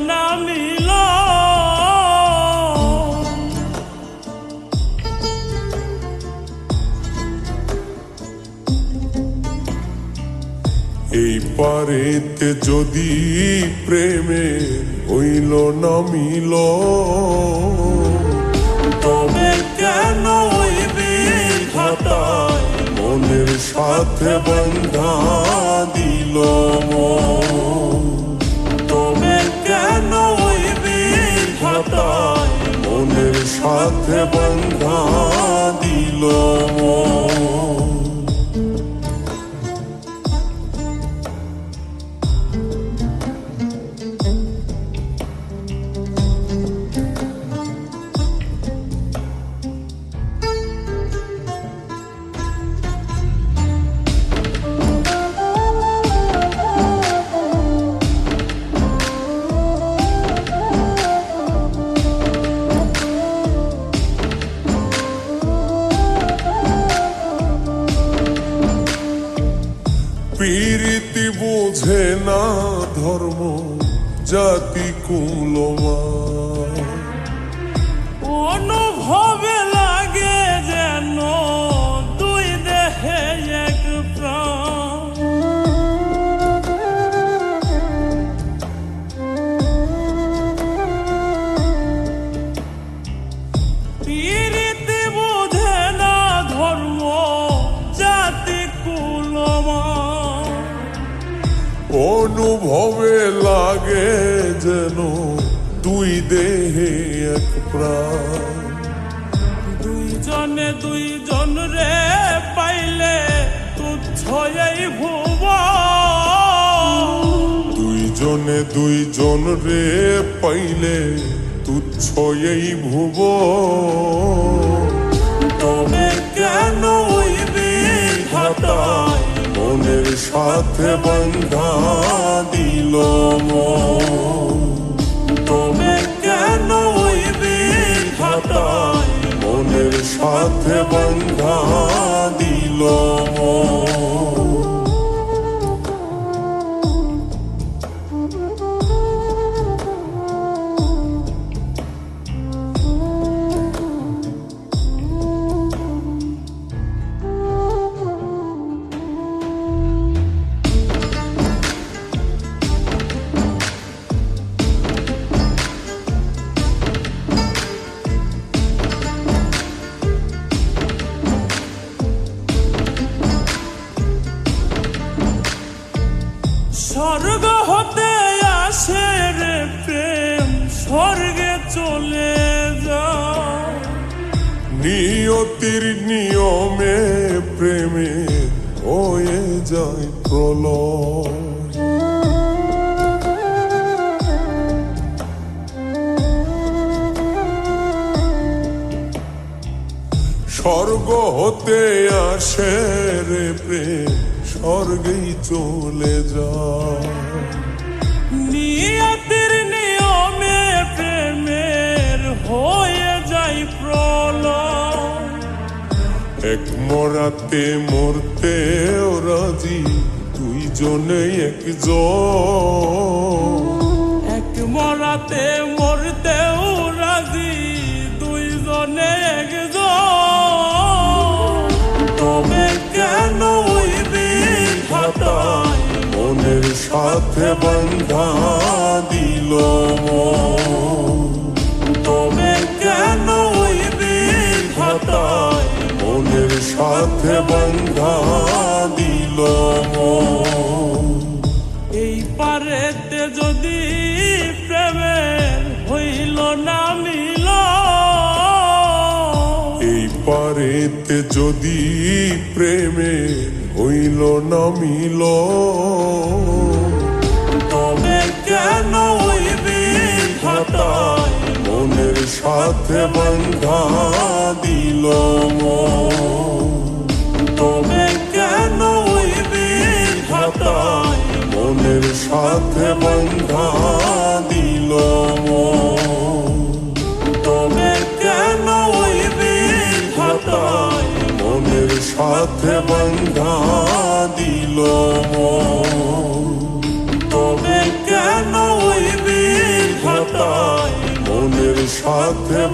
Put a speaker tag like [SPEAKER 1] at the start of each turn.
[SPEAKER 1] না মিল।
[SPEAKER 2] এই পারেতে যদি প্রেমে হইল না মিল,
[SPEAKER 1] তবে কেন ওই বিধাতায়
[SPEAKER 2] মনের সাথে বন্ধা দিল মন।
[SPEAKER 1] তবে কেন ওই বিধাতায়
[SPEAKER 2] মনের সাথে বন্ধা দিল মন। পীরিতি বোঝে না ধর্ম জাতি কুলমা,
[SPEAKER 1] অনুভবে লাগে যেন দুই দেহে এক প্রাণ। পীরিতি বোঝে না ধর্ম জাতি কুলমা,
[SPEAKER 2] অনুভবে লাগে যেন দুই দেহে এক প্রাণ।
[SPEAKER 1] দুইজনে দুইজন রে পাইলে তুচ্ছ এই ভুবন।
[SPEAKER 2] দুইজনে দুইজন রে পাইলে তুচ্ছ এই ভুবন।
[SPEAKER 1] তবে কেন ওই বিধাতায়
[SPEAKER 2] মনের সাথে বন্ধা দিল মন।
[SPEAKER 1] তবে কেন ওই বিধাতায়
[SPEAKER 2] মনের সাথে বন্ধা দিল মন।
[SPEAKER 1] স্বর্গ হতে আসে রে প্রেম, স্বর্গে চলে যায়।
[SPEAKER 2] নিয়তির নিয়মে প্রেমে হয়ে যায় প্রলয়। স্বর্গ হতে আসে রে প্রেম, স্বর্গেই চলে যায়।
[SPEAKER 1] নিয়তির নিয়মে প্রেমের হয়ে যায় প্রলয়।
[SPEAKER 2] এক মরাতে মরতে রাজি দুইজনে একজন।
[SPEAKER 1] এক মরাতে মরতেও রাজি দুইজনে একজন। তবে কেন ওই বিধাতায়
[SPEAKER 2] মনের সাথে বন্ধা দিল মন।
[SPEAKER 1] তবে কেন ওই বিধাতায়
[SPEAKER 2] মনের সাথে বন্ধা দিল মন।
[SPEAKER 1] এই পারেতে যদি প্রেমের হইল না মিল।
[SPEAKER 2] এই পারেতে যদি প্রেমে হইল না মিল,
[SPEAKER 1] তবে কেন ওই বিধাতায়
[SPEAKER 2] মনের সাথে বন্ধা দিল মন।
[SPEAKER 1] তবে কেন ওই বিধাতায়
[SPEAKER 2] মনের সাথে বন্ধা দিল মন।
[SPEAKER 1] তবে কেন ওই বিধাতায়
[SPEAKER 2] মনের সাথে বন্ধা দিল মন।
[SPEAKER 1] তবে কেন ওই
[SPEAKER 2] সাথে